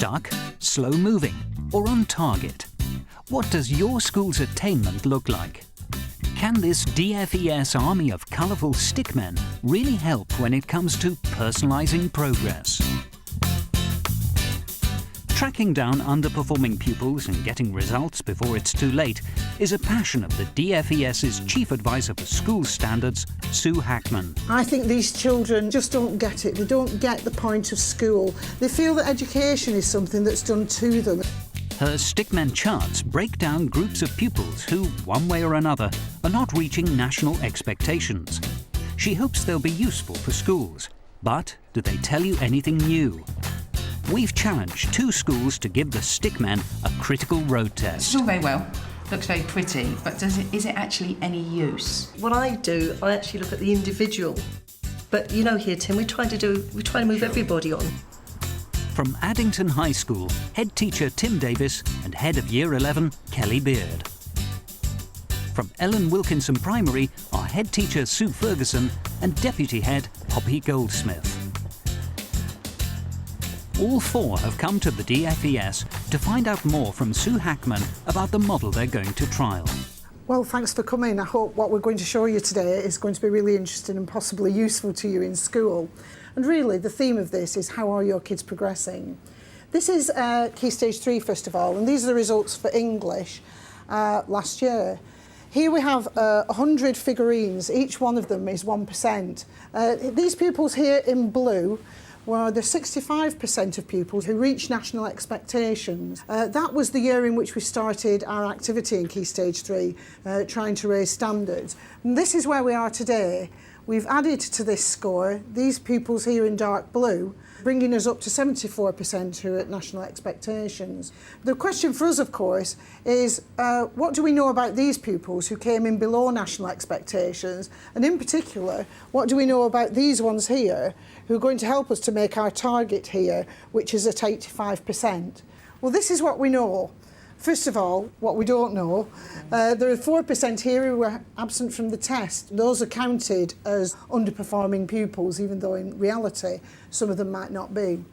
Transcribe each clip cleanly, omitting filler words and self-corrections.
Stuck, slow moving, or on target? What does your school's attainment look like? Can this DFES army of colourful stickmen really help when it comes to personalising progress? Tracking down underperforming pupils and getting results before it's too late is a passion of the DFES's Chief Advisor for School Standards, Sue Hackman. I think these children just don't get it. They don't get the point of school. They feel that education is something that's done to them. Her stickmen charts break down groups of pupils who, one way or another, are not reaching national expectations. She hopes they'll be useful for schools. But do they tell you anything new? We've challenged 2 schools to give the stickmen a critical road test. It's all very well, looks very pretty, but is it actually any use? What I do, I actually look at the individual. But you know here, Tim, we try to move everybody on. From Addington High School, head teacher Tim Davis and head of Year 11, Kelly Beard. From Ellen Wilkinson Primary are head teacher Sue Ferguson and deputy head Poppy Goldsmith. All 4 have come to the DFES to find out more from Sue Hackman about the model they're going to trial. Well, thanks for coming. I hope what we're going to show you today is going to be really interesting and possibly useful to you in school. And really, the theme of this is how are your kids progressing? This is Key Stage 3, first of all, and these are the results for English last year. Here we have 100 figurines. Each one of them is 1%. These pupils here in blue were the 65% of pupils who reached national expectations. That was the year in which we started our activity in Key Stage 3, trying to raise standards. And this is where we are today. We've added to this score these pupils here in dark blue, bringing us up to 74% who are at national expectations. The question for us, of course, is what do we know about these pupils who came in below national expectations? And in particular, what do we know about these ones here who are going to help us to make our target here, which is at 85%? Well, this is what we know. First of all, what we don't know, there are 4% here who were absent from the test. Those are counted as underperforming pupils, even though in reality some of them might not be.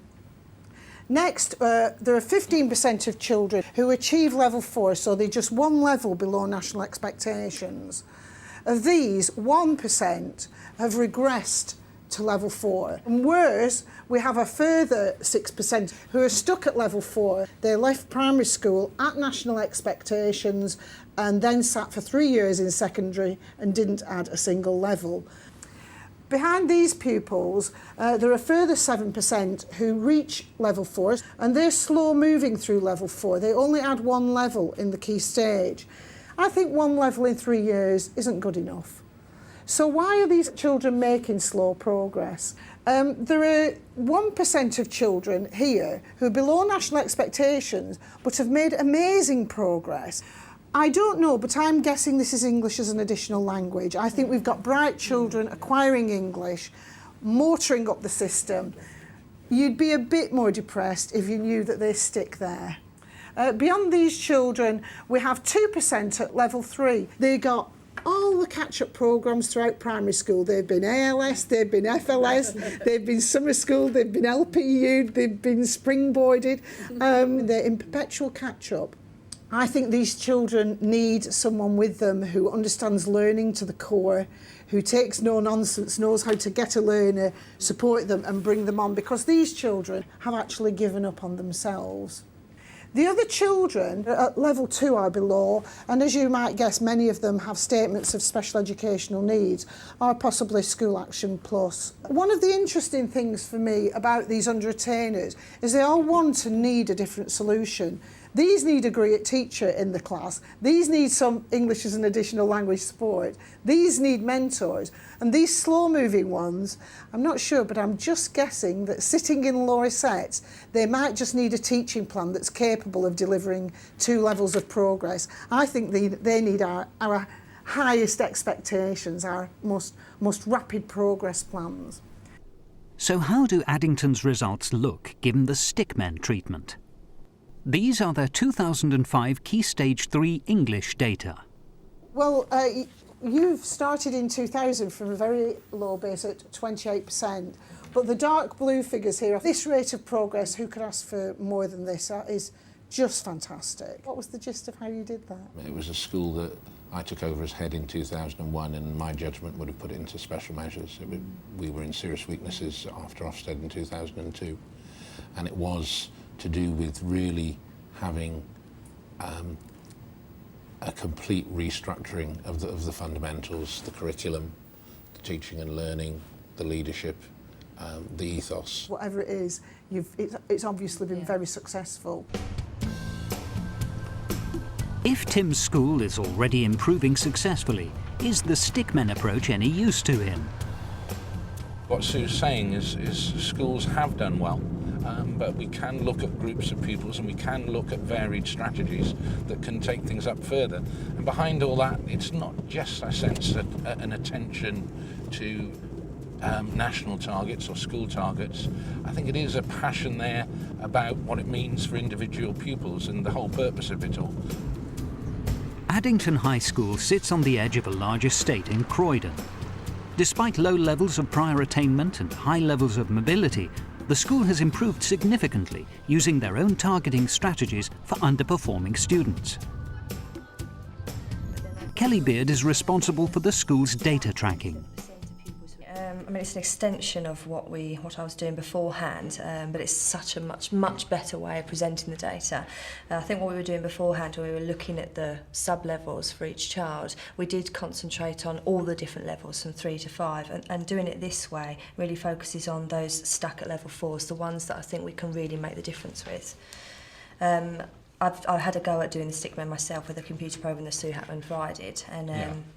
Next, there are 15% of children who achieve level 4, so they're just 1 level below national expectations. Of these, 1% have regressed to level 4. And worse, we have a further 6% who are stuck at level 4. They left primary school at national expectations and then sat for 3 years in secondary and didn't add a single level. Behind these pupils, there are a further 7% who reach level 4 and they're slow moving through level 4. They only add 1 level in the key stage. I think 1 level in 3 years isn't good enough. So why are these children making slow progress? There are 1% of children here who are below national expectations but have made amazing progress. I don't know, but I'm guessing this is English as an additional language. I think we've got bright children acquiring English, motoring up the system. You'd be a bit more depressed if you knew that they stick there. Beyond these children, we have 2% at level 3. They got all the catch-up programmes throughout primary school. They've been ALS, they've been FLS, they've been summer school, they've been LPU, they've been springboarded. They're in perpetual catch-up. I think these children need someone with them who understands learning to the core, who takes no nonsense, knows how to get a learner, support them and bring them on, because these children have actually given up on themselves. The other children at level 2 are below, and as you might guess, many of them have statements of special educational needs or possibly School Action Plus. One of the interesting things for me about these under-attainers is they all want and need a different solution. These need a great teacher in the class. These need some English as an additional language support. These need mentors. And these slow-moving ones, I'm not sure, but I'm just guessing that sitting in lower sets, they might just need a teaching plan that's capable of delivering 2 levels of progress. I think they need our highest expectations, our most rapid progress plans. So how do Addington's results look given the stickmen treatment? These are their 2005 Key Stage 3 English data. Well, you've started in 2000 from a very low base at 28%. But the dark blue figures here, this rate of progress, who could ask for more than this? That is just fantastic. What was the gist of how you did that? It was a school that I took over as head in 2001, and my judgment would have put it into special measures. We were in serious weaknesses after Ofsted in 2002, and it was to do with really having a complete restructuring of the fundamentals, the curriculum, the teaching and learning, the leadership, the ethos. Whatever it is, it's obviously been very successful. If Tim's school is already improving successfully, is the stickmen approach any use to him? What Sue's saying is schools have done well, but we can look at groups of pupils and we can look at varied strategies that can take things up further. And behind all that, it's not just, I sense, an attention to national targets or school targets. I think it is a passion there about what it means for individual pupils and the whole purpose of it all. Addington High School sits on the edge of a large estate in Croydon. Despite low levels of prior attainment and high levels of mobility, the school has improved significantly using their own targeting strategies for underperforming students. Kelly Beard is responsible for the school's data tracking. I mean, it's an extension of what I was doing beforehand, but it's such a much better way of presenting the data. I think what we were doing beforehand, when we were looking at the sub-levels for each child, we did concentrate on all the different levels from 3 to 5, and doing it this way really focuses on those stuck at level 4s, the ones that I think we can really make the difference with. I've had a go at doing the stickmen myself with a computer program that Sue Hatman provided, and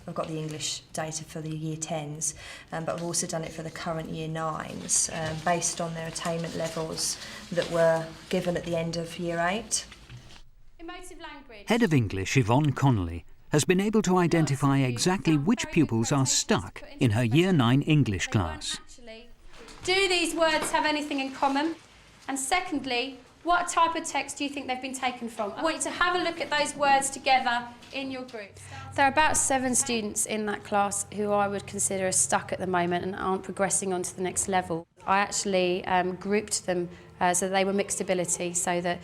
I've got the English data for the year 10s, but I've also done it for the current year 9s, based on their attainment levels that were given at the end of year 8. Emotive language. Head of English Yvonne Connolly has been able to identify exactly which pupils are stuck in her year 9 English class. Do these words have anything in common? And secondly, what type of text do you think they've been taken from? I want you to have a look at those words together in your group. There are about 7 students in that class who I would consider are stuck at the moment and aren't progressing on to the next level. I actually grouped them so that they were mixed ability, so that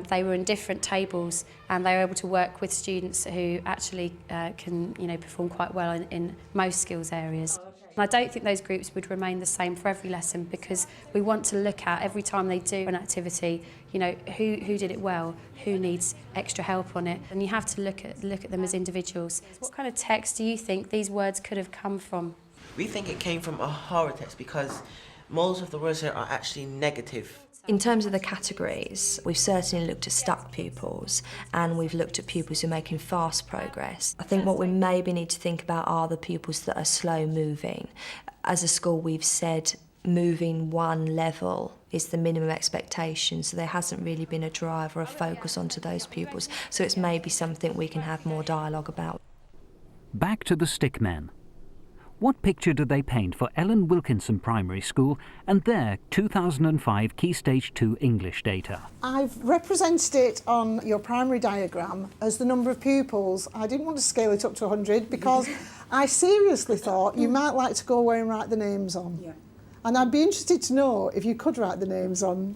they were in different tables and they were able to work with students who actually can perform quite well in most skills areas. And I don't think those groups would remain the same for every lesson, because we want to look at, every time they do an activity, who did it well, who needs extra help on it, and you have to look at them as individuals. What kind of text do you think these words could have come from? We think it came from a horror text because most of the words here are actually negative. In terms of the categories, we've certainly looked at stuck pupils and we've looked at pupils who are making fast progress. I think what we maybe need to think about are the pupils that are slow moving. As a school, we've said moving 1 level is the minimum expectation, so there hasn't really been a drive or a focus onto those pupils. So it's maybe something we can have more dialogue about. Back to the stickmen. What picture do they paint for Ellen Wilkinson Primary School and their 2005 Key Stage 2 English data? I've represented it on your primary diagram as the number of pupils. I didn't want to scale it up to 100 because I seriously thought you might like to go away and write the names on. Yeah. And I'd be interested to know if you could write the names on.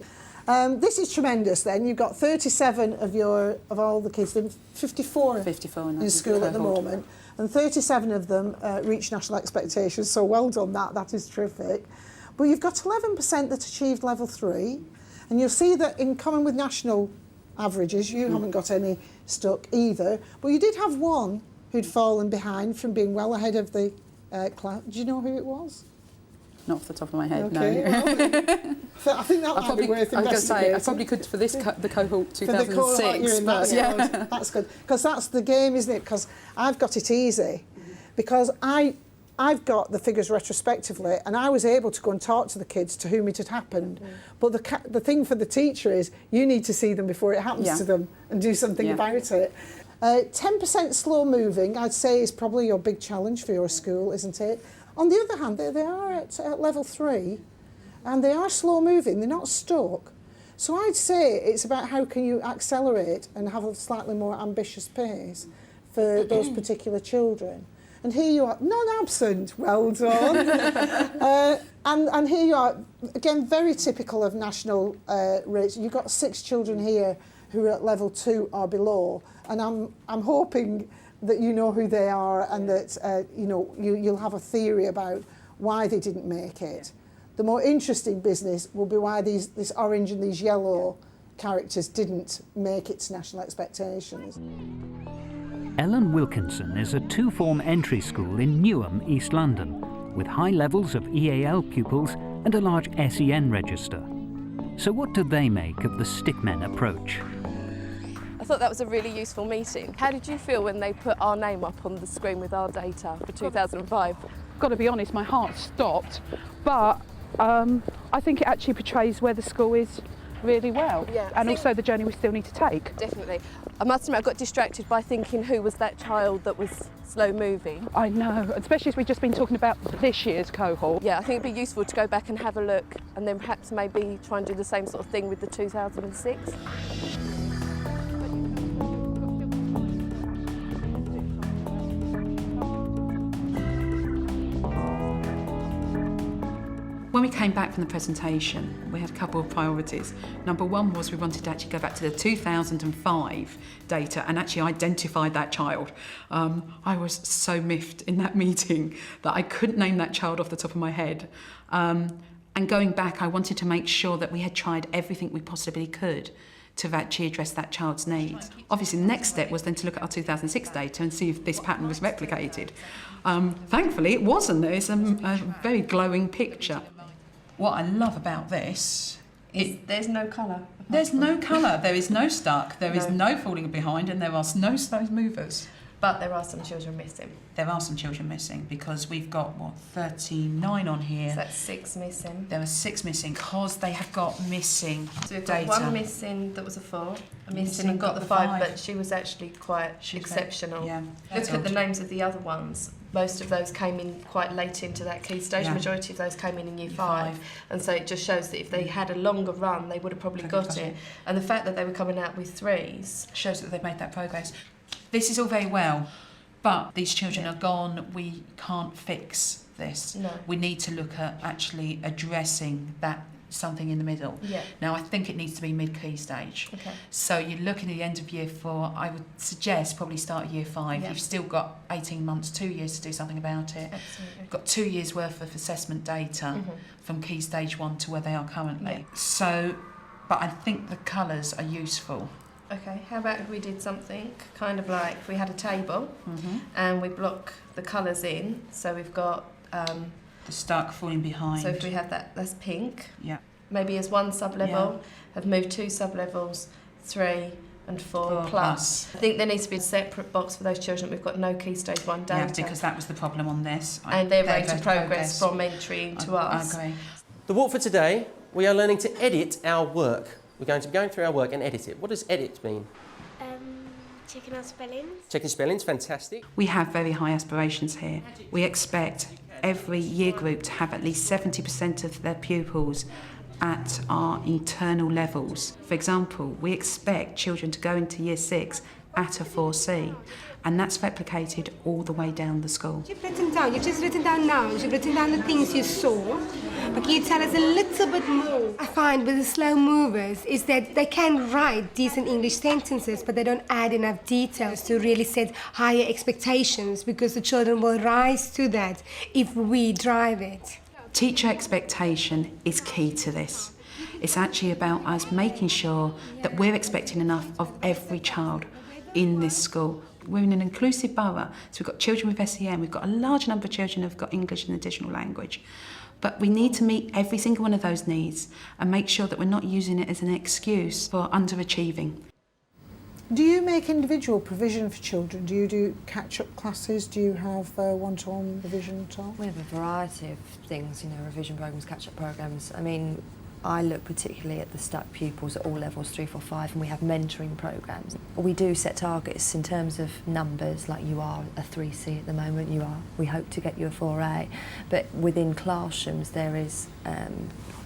This is tremendous then. You've got 37 of all the kids, 54 in school at the moment. And 37 of them reach national expectations, so well done, that is terrific. But you've got 11% that achieved level 3, and you'll see that in common with national averages, you haven't got any stuck either, but you did have one who'd fallen behind from being well ahead of the class. Do you know who it was? Not off the top of my head, okay, no. Well, I think that might be worth investigating. I was going to say, I probably could for this the cohort 2006. For the cohort you're in, but yeah. That's good. Because that's the game, isn't it? Because I've got it easy. Because I've got the figures retrospectively, and I was able to go and talk to the kids to whom it had happened. But the thing for the teacher is you need to see them before it happens to them and do something about it. 10% slow moving, I'd say, is probably your big challenge for your school, isn't it? On the other hand, they are at level 3 and they are slow moving, they're not stuck. So I'd say it's about how can you accelerate and have a slightly more ambitious pace for those particular children. And here you are, non-absent, well done. And here you are, again, very typical of national rates. You've got 6 children here who are at level 2 or below, and I'm hoping that you know who they are and that you'll have a theory about why they didn't make it. The more interesting business will be why this orange and these yellow characters didn't make it to national expectations. Ellen Wilkinson is a 2-form entry school in Newham, East London, with high levels of EAL pupils and a large SEN register. So what do they make of the stickmen approach? I thought that was a really useful meeting. How did you feel when they put our name up on the screen with our data for 2005? Got to be honest, my heart stopped, but I think it actually portrays where the school is really well, and also the journey we still need to take. Definitely. I must admit I got distracted by thinking who was that child that was slow moving. I know, especially as we've just been talking about this year's cohort. Yeah, I think it'd be useful to go back and have a look and then perhaps maybe try and do the same sort of thing with the 2006. When we came back from the presentation, we had a couple of priorities. Number one was we wanted to actually go back to the 2005 data and actually identify that child. I was so miffed in that meeting that I couldn't name that child off the top of my head. And going back, I wanted to make sure that we had tried everything we possibly could to actually address that child's needs. Obviously, the next step was then to look at our 2006 data and see if this pattern was replicated. Thankfully, it wasn't. There's a very glowing picture. What I love about this is there's no colour. There's no colour, there is no stuck, there is no falling behind, and there are no slow movers. But there are some children missing. There are some children missing because we've got, 39 on here. So that's 6 missing. There are 6 missing because they have got missing so we've data. got 1 missing that was a 4, missing and got the 5, but she was actually quite exceptional. Yeah. Look at the names of the other ones. Most of those came in quite late into that key stage. Yeah. Majority of those came in Year 5. And so it just shows that if they had a longer run, they would have probably got it. And the fact that they were coming out with 3s shows that they've made that progress. This is all very well, but these children are gone. We can't fix this. No. We need to look at actually addressing that something in the middle. Yeah. Now, I think it needs to be mid-key stage. Okay. So you're looking at the end of Year 4. I would suggest probably start Year 5. Yeah. You've still got 18 months, 2 years to do something about it. Absolutely. You've got 2 years worth of assessment data from Key Stage 1 to where they are currently. Yeah. So, but I think the colours are useful. Okay, how about if we did something kind of like we had a table and we block the colours in, so we've got the stuck falling behind. So if we have that, that's pink. Yeah. Maybe as 1 sub-level, have moved 2 sub-levels, 3 and 4 plus. I think there needs to be a separate box for those children. We've got no Key Stage 1 data. Yeah, because that was the problem on this. And their rate of progress from entry into us. I agree. The walk for today, we are learning to edit our work. We're going to be going through our work and edit it. What does edit mean? Checking our spellings. Checking spellings, fantastic. We have very high aspirations here. We expect every year group to have at least 70% of their pupils at our internal levels. For example, we expect children to go into Year 6 at a 4C, and that's replicated all the way down the school. You've just written down nouns, you've written down the things you saw, but can you tell us a little bit more? I find with the slow movers is that they can write decent English sentences, but they don't add enough details to really set higher expectations, because the children will rise to that if we drive it. Teacher expectation is key to this. It's actually about us making sure that we're expecting enough of every child in this school. We're in an inclusive borough, so we've got children with SEN, we've got a large number of children who've got English as an additional language. But we need to meet every single one of those needs and make sure that we're not using it as an excuse for underachieving. Do you make individual provision for children? Do you do catch-up classes? Do you have one-to-one provision at all? We have a variety of things, revision programmes, catch-up programmes. I mean, I look particularly at the stuck pupils at all levels, 3, 4, 5, and we have mentoring programmes. We do set targets in terms of numbers, like you are a 3C at the moment, we hope to get you a 4A, but within classrooms there is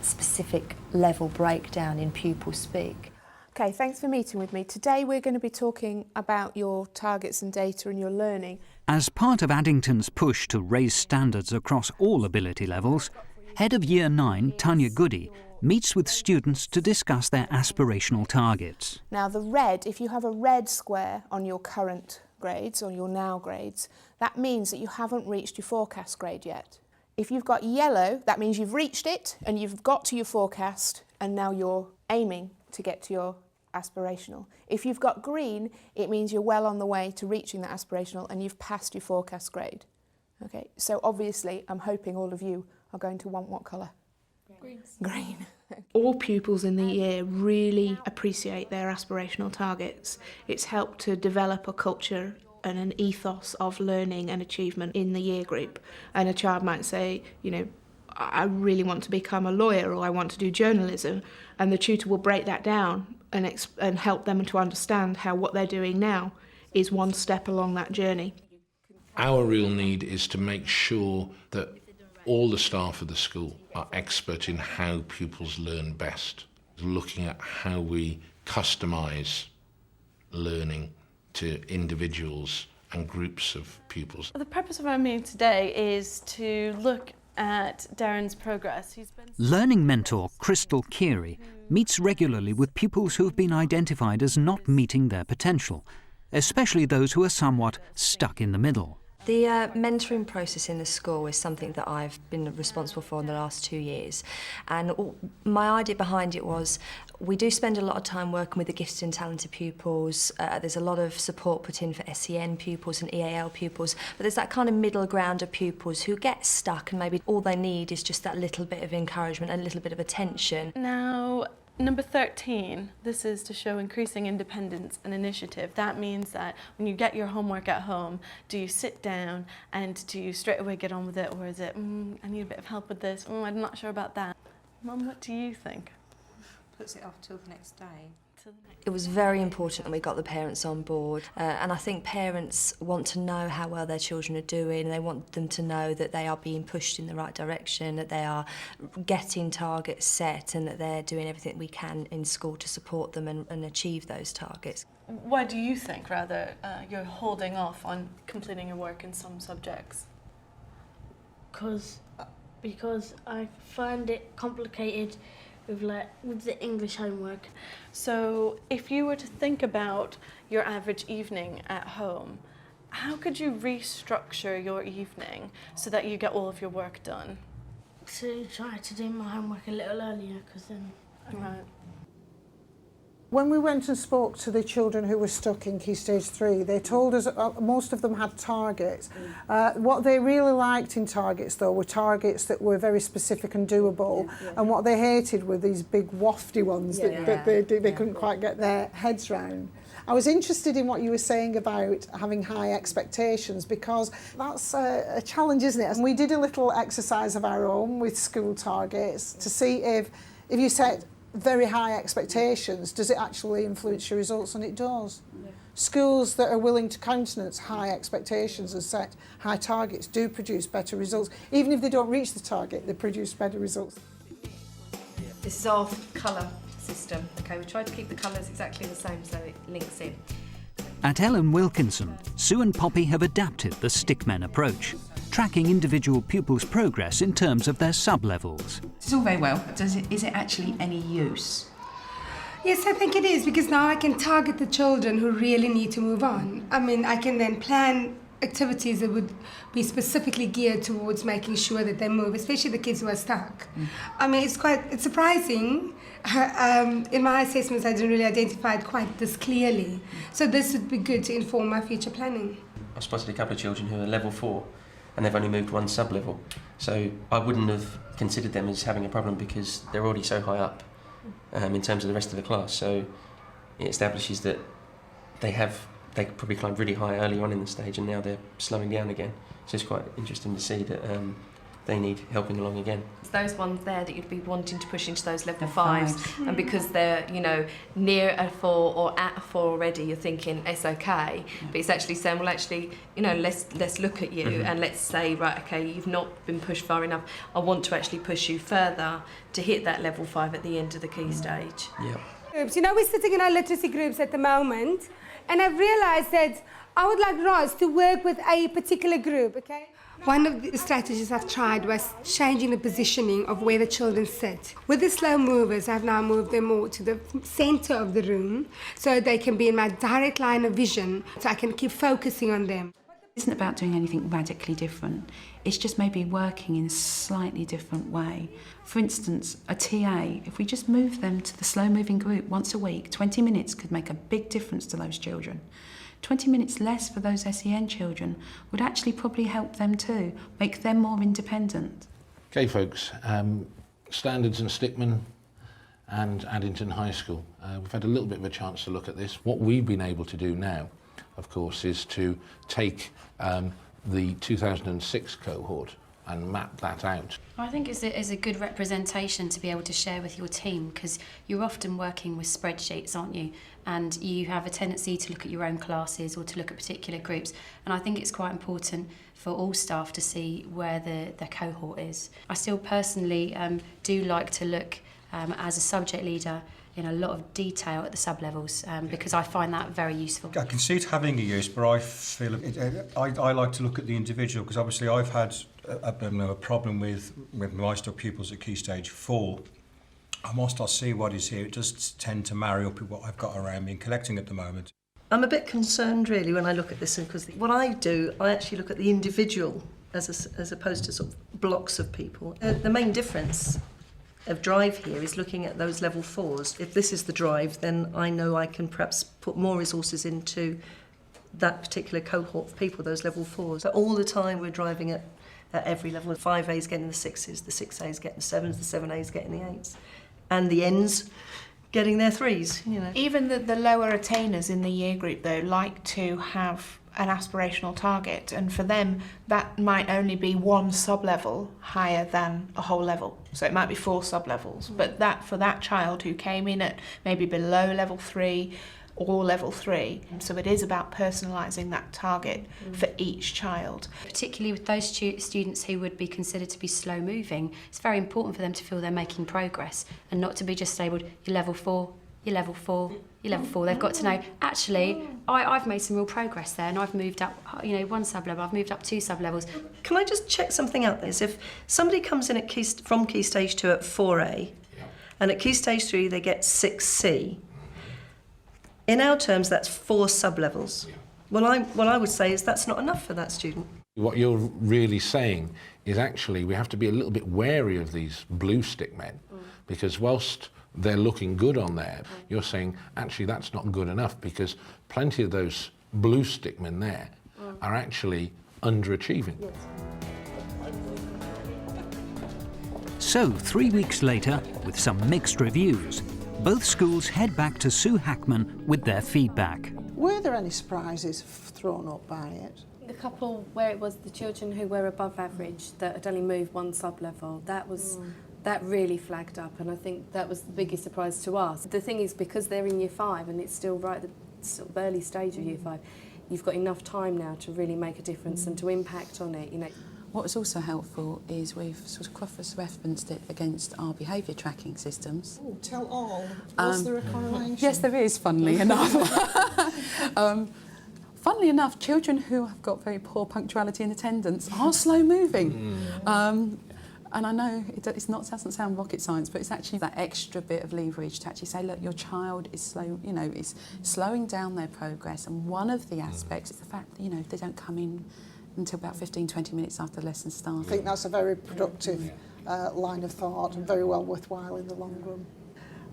specific level breakdown in pupil speak. Okay, thanks for meeting with me. Today we're going to be talking about your targets and data and your learning. As part of Addington's push to raise standards across all ability levels, Head of Year 9, Tanya Goody, meets with students to discuss their aspirational targets. Now the red, if you have a red square on your current grades or your now grades, that means that you haven't reached your forecast grade yet. If you've got yellow, that means you've reached it and you've got to your forecast and now you're aiming to get to your aspirational. If you've got green, it means you're well on the way to reaching that aspirational and you've passed your forecast grade. Okay, so obviously I'm hoping all of you are going to want what colour? Green. Green. All pupils in the year really appreciate their aspirational targets. It's helped to develop a culture and an ethos of learning and achievement in the year group. And a child might say, you know, I really want to become a lawyer or I want to do journalism, and the tutor will break that down and help them to understand how what they're doing now is one step along that journey. Our real need is to make sure that all the staff of the school are expert in how pupils learn best, looking at how we customise learning to individuals and groups of pupils. The purpose of our meeting today is to look at Darren's progress. Learning mentor Crystal Keary meets regularly with pupils who have been identified as not meeting their potential, especially those who are somewhat stuck in the middle. The mentoring process in the school is something that I've been responsible for in the last 2 years, and my idea behind it was we do spend a lot of time working with the gifted and talented pupils. There's a lot of support put in for SEN pupils and EAL pupils, but there's that kind of middle ground of pupils who get stuck and maybe all they need is just that little bit of encouragement and a little bit of attention. Now, number 13, this is to show increasing independence and initiative. That means that when you get your homework at home, do you sit down and do you straight away get on with it, or is it, I need a bit of help with this, I'm not sure about that. Mum, what do you think? Puts it off till the next day. It was very important that we got the parents on board, and I think parents want to know how well their children are doing, and they want them to know that they are being pushed in the right direction, that they are getting targets set, and that they're doing everything we can in school to support them and achieve those targets. Why do you think, rather, you're holding off on completing your work in some subjects? Because I find it complicated with the English homework. So if you were to think about your average evening at home, how could you restructure your evening so that you get all of your work done? To try to do my homework a little earlier, because then... Right. When we went and spoke to the children who were stuck in Key Stage 3, they told us most of them had targets. What they really liked in targets, though, were targets that were very specific and doable. And what they hated were these big wafty ones that they couldn't quite get their heads round. I was interested in what you were saying about having high expectations, because that's a challenge, isn't it? And we did a little exercise of our own with school targets to see if you set very high expectations, does it actually influence your results? And it does. Yeah. Schools that are willing to countenance high expectations and set high targets do produce better results. Even if they don't reach the target, they produce better results. This is our colour system. Okay, we tried to keep the colours exactly the same so it links in. At Ellen Wilkinson, Sue and Poppy have adapted the stickmen approach, tracking individual pupils' progress in terms of their sub-levels. It's all very well, but is it actually any use? Yes, I think it is, because now I can target the children who really need to move on. I mean, I can then plan activities that would be specifically geared towards making sure that they move, especially the kids who are stuck. I mean, it's surprising. In my assessments, I didn't really identify it quite this clearly. So this would be good to inform my future planning. I've spotted a couple of children who are level 4 and they've only moved one sub-level. So I wouldn't have considered them as having a problem because they're already so high up in terms of the rest of the class. So it establishes that they probably climbed really high early on in the stage and now they're slowing down again. So it's quite interesting to see that they need helping along again. It's those ones there that you'd be wanting to push into those level 5s, and because they're, near a 4 or at a 4 already, you're thinking it's okay, but it's actually saying, well, actually, let's look at you and let's say, right, okay, you've not been pushed far enough. I want to actually push you further to hit that level 5 at the end of the key stage. Yeah. Groups. We're sitting in our literacy groups at the moment, and I've realised that I would like Roz to work with a particular group, okay? One of the strategies I've tried was changing the positioning of where the children sit. With the slow movers, I've now moved them more to the centre of the room so they can be in my direct line of vision, so I can keep focusing on them. It isn't about doing anything radically different. It's just maybe working in a slightly different way. For instance, a TA, if we just move them to the slow-moving group once a week, 20 minutes could make a big difference to those children. 20 minutes less for those SEN children would actually probably help them too, make them more independent. Okay, folks, Standards and Stickman and Addington High School. We've had a little bit of a chance to look at this. What we've been able to do now, of course, is to take the 2006 cohort and map that out. I think it's a good representation to be able to share with your team, because you're often working with spreadsheets, aren't you? And you have a tendency to look at your own classes or to look at particular groups. And I think it's quite important for all staff to see where the cohort is. I still personally do like to look as a subject leader in a lot of detail at the sub-levels because I find that very useful. I can see it having a use, but I feel I like to look at the individual, because obviously I've had a problem with my stuff pupils at Key Stage 4. And whilst I see what is here, it does tend to marry up with what I've got around me and collecting at the moment. I'm a bit concerned really when I look at this, because what I do, I actually look at the individual as opposed to sort of blocks of people. The main difference of drive here is looking at those level 4s. If this is the drive, then I know I can perhaps put more resources into that particular cohort of people, those level 4s. But all the time we're driving at every level. The 5A's getting the 6s, the 6A's getting the 7s, the 7A's getting the 8s. And the N's getting their 3s, you know. Even the lower attainers in the year group, though, like to have an aspirational target, and for them that might only be one sub-level higher than a whole level. So it might be 4 sub-levels, but that for that child who came in at maybe below level 3 or level 3. So it is about personalising that target for each child. Particularly with those students who would be considered to be slow moving, it's very important for them to feel they're making progress and not to be just labelled, you're level 4, you're level 4, you're level 4. They've got to know, actually, I've made some real progress there and I've moved up, you know, 1 sub-level, I've moved up 2 sub-levels. Can I just check something out there? So if somebody comes in at from Key Stage 2 at 4A, and at Key Stage 3 they get 6C, in our terms, that's 4 sub-levels. What I would say is that's not enough for that student. What you're really saying is actually we have to be a little bit wary of these blue stick men, because whilst they're looking good on there, you're saying actually that's not good enough, because plenty of those blue stick men there are actually underachieving. So 3 weeks later, with some mixed reviews, both schools head back to Sue Hackman with their feedback. Were there any surprises thrown up by it? The couple where it was the children who were above average that had only moved 1 sub-level, that really flagged up, and I think that was the biggest surprise to us. The thing is, because they're in year 5 and it's still right at the sort of early stage of year 5, you've got enough time now to really make a difference and to impact on it, you know. What was also helpful is we've sort of cross-referenced it against our behaviour tracking systems. Oh, tell all. Was there a correlation? Yes, there is, funnily enough. Funnily enough, children who have got very poor punctuality and attendance are slow moving. And I know doesn't sound rocket science, but it's actually that extra bit of leverage to actually say, look, your child is slow, you know, is slowing down their progress. And one of the aspects is the fact that, you know, they don't come in until about 15-20 minutes after the lesson starts. I think that's a very productive line of thought and very well worthwhile in the long run.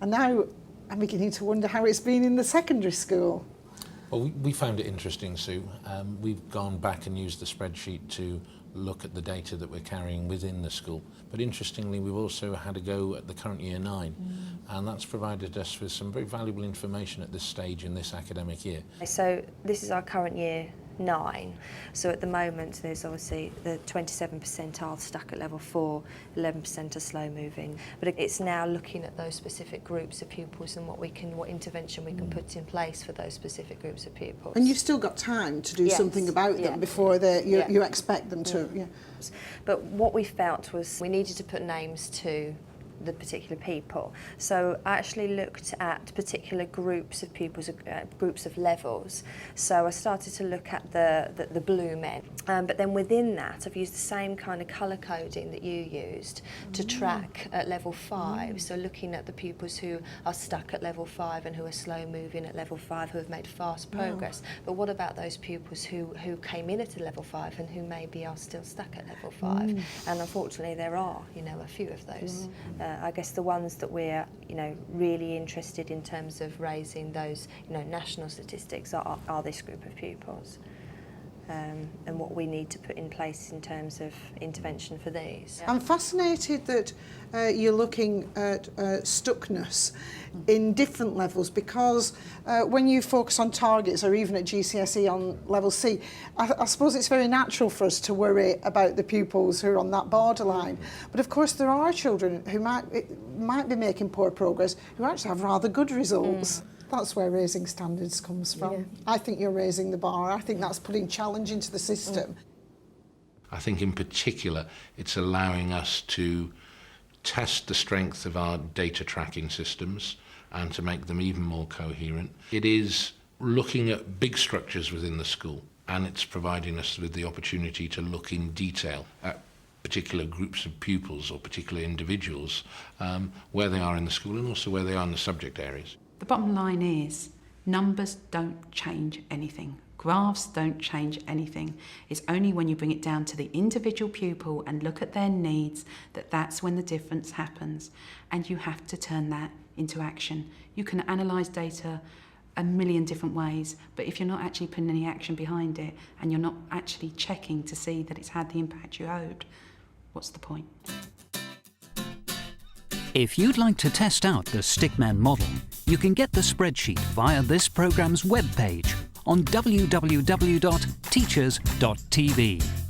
And now I'm beginning to wonder how it's been in the secondary school. Well, we found it interesting, Sue. We've gone back and used the spreadsheet to look at the data that we're carrying within the school. But interestingly, we've also had a go at the current year 9, and that's provided us with some very valuable information at this stage in this academic year. So this is our current year 9. So at the moment there's obviously the 27% are stuck at level 4, 11% are slow moving. But it's now looking at those specific groups of pupils and what intervention we can put in place for those specific groups of pupils. And you've still got time to do something about them before you expect them to. Yeah. But what we felt was we needed to put names to the particular people. So I actually looked at particular groups of pupils, groups of levels. So I started to look at the blue men, but then within that I've used the same kind of colour coding that you used to track at level 5. So looking at the pupils who are stuck at level 5 and who are slow moving at level 5, who have made fast progress. But what about those pupils who came in at a level 5 and who maybe are still stuck at level 5? And unfortunately there are, you know, a few of those. I guess the ones that we're, you know, really interested in terms of raising those, you know, national statistics are this group of pupils. And what we need to put in place in terms of intervention for these. I'm fascinated that you're looking at stuckness in different levels, because when you focus on targets, or even at GCSE on level C, I suppose it's very natural for us to worry about the pupils who are on that borderline. But of course there are children who might be making poor progress who actually have rather good results. That's where raising standards comes from. Yeah. I think you're raising the bar. I think that's putting challenge into the system. I think in particular it's allowing us to test the strength of our data tracking systems and to make them even more coherent. It is looking at big structures within the school, and it's providing us with the opportunity to look in detail at particular groups of pupils or particular individuals, where they are in the school and also where they are in the subject areas. The bottom line is, numbers don't change anything. Graphs don't change anything. It's only when you bring it down to the individual pupil and look at their needs that's when the difference happens. And you have to turn that into action. You can analyse data a million different ways, but if you're not actually putting any action behind it and you're not actually checking to see that it's had the impact you hoped, what's the point? If you'd like to test out the Stickman model, you can get the spreadsheet via this programme's webpage on www.teachers.tv.